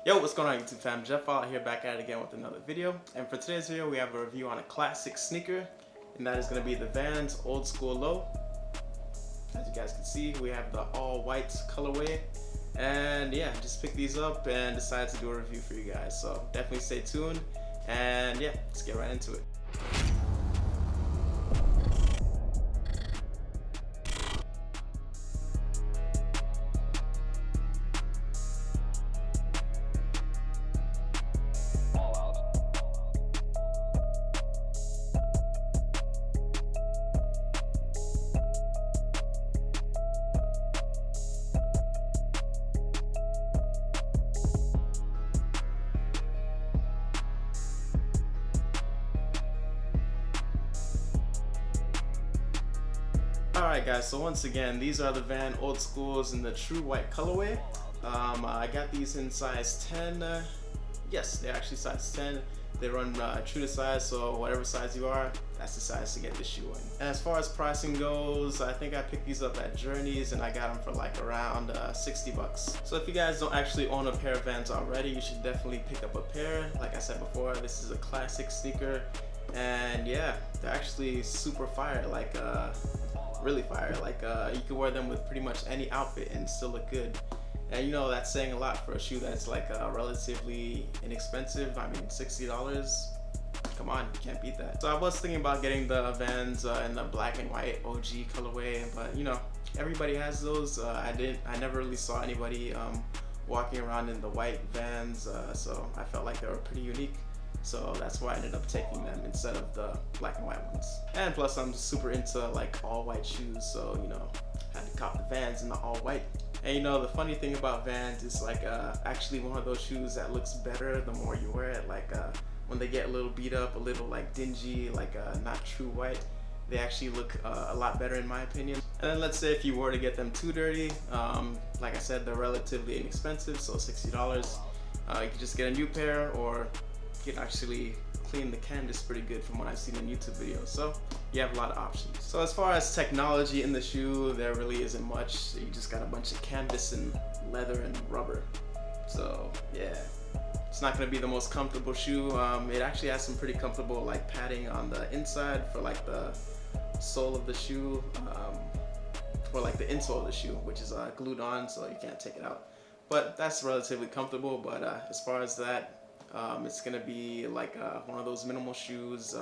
Yo, what's going on YouTube fam? Jeff out here back at it again with another video. And for today's video, we have a review on a classic sneaker, and that is going to be the Vans Old Skool Low. As you guys can see, we have the all white colorway. And yeah, just picked these up and decided to do a review for you guys. So definitely stay tuned. And yeah, let's get right into it. Alright guys, so once again, these are the Vans Old Skools in the true white colorway. I got these in size 10. Yes, they're actually size 10. They run true to size, so whatever size you are, that's the size to get the shoe in. And as far as pricing goes, I think I picked these up at Journeys and I got them for like around 60 bucks. So if you guys don't actually own a pair of Vans already, you should definitely pick up a pair. Like I said before, this is a classic sneaker. And yeah, they're actually super fire, like really fire. Like you can wear them with pretty much any outfit and still look good. And you know, that's saying a lot for a shoe that's like relatively inexpensive. I mean, $60, come on, you can't beat that. So I was thinking about getting the Vans in the black and white OG colorway, but you know, everybody has those. I never really saw anybody walking around in the white Vans, so I felt like they were pretty unique. So that's why I ended up taking them instead of the black and white ones. And plus I'm super into like all white shoes, so you know, I had to cop the Vans in the all white. And you know, the funny thing about Vans is like actually one of those shoes that looks better the more you wear it. Like when they get a little beat up, a little like dingy, like not true white, they actually look a lot better in my opinion. And then let's say if you were to get them too dirty, like I said, they're relatively inexpensive, so $60. You can just get a new pair, or you can actually clean the canvas pretty good from what I've seen in YouTube videos. So you have a lot of options. So as far as technology in the shoe, there really isn't much. You just got a bunch of canvas and leather and rubber. So yeah, it's not gonna be the most comfortable shoe. It actually has some pretty comfortable like padding on the inside for like the sole of the shoe, or like the insole of the shoe, which is glued on, so you can't take it out. But that's relatively comfortable. But as far as that, it's gonna be like one of those minimal shoes,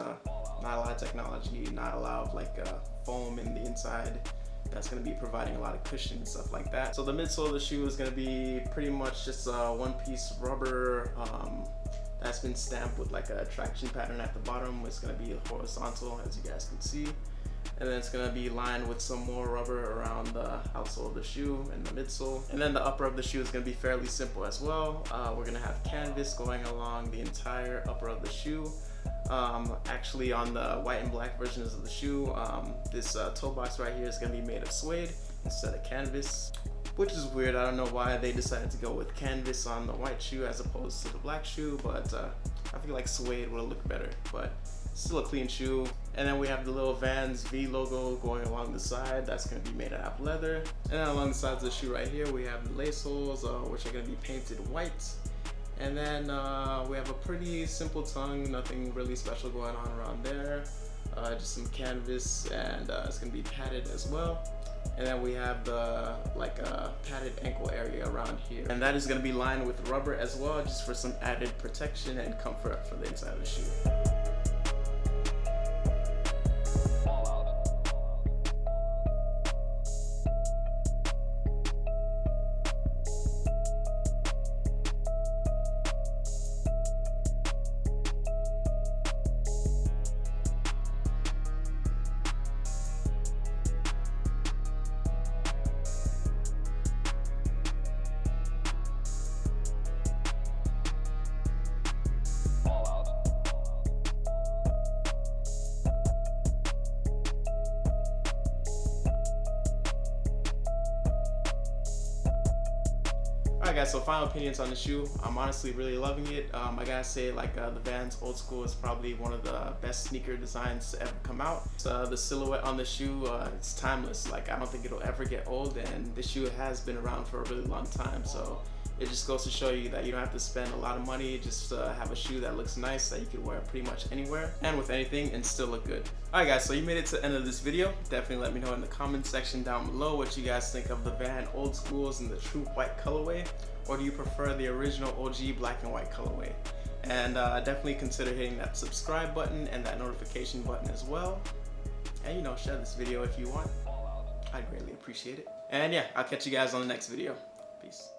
not a lot of technology, not a lot of like foam in the inside. That's gonna be providing a lot of cushion and stuff like that. So the midsole of the shoe is gonna be pretty much just one-piece rubber that's been stamped with like a traction pattern at the bottom. It's gonna be horizontal, as you guys can see. And then it's going to be lined with some more rubber around the outsole of the shoe and the midsole. And then the upper of the shoe is going to be fairly simple as well. We're going to have canvas going along the entire upper of the shoe. Actually on the white and black versions of the shoe, this toe box right here is going to be made of suede instead of canvas, which is weird. I don't know why they decided to go with canvas on the white shoe as opposed to the black shoe, but I feel like suede would look better. But still a clean shoe. And then we have the little Vans V logo going along the side. That's going to be made out of leather. And then along the sides of the shoe right here, we have the lace holes, which are going to be painted white. And then we have a pretty simple tongue, nothing really special going on around there. Just some canvas, and it's going to be padded as well. And then we have the like padded ankle area around here, and that is going to be lined with rubber as well, just for some added protection and comfort for the inside of the shoe. Alright guys, so final opinions on the shoe. I'm honestly really loving it. I gotta say, like the Vans Old Skool is probably one of the best sneaker designs to ever come out. The silhouette on the shoe, it's timeless. Like I don't think it'll ever get old, and this shoe has been around for a really long time. So it just goes to show you that you don't have to spend a lot of money just to have a shoe that looks nice, that you can wear pretty much anywhere and with anything and still look good. Alright guys, so you made it to the end of this video. Definitely let me know in the comment section down below what you guys think of the Vans Old Skools in the true white colorway, or do you prefer the original OG black and white colorway? And definitely consider hitting that subscribe button and that notification button as well. And you know, share this video if you want. I'd greatly appreciate it. And yeah, I'll catch you guys on the next video. Peace.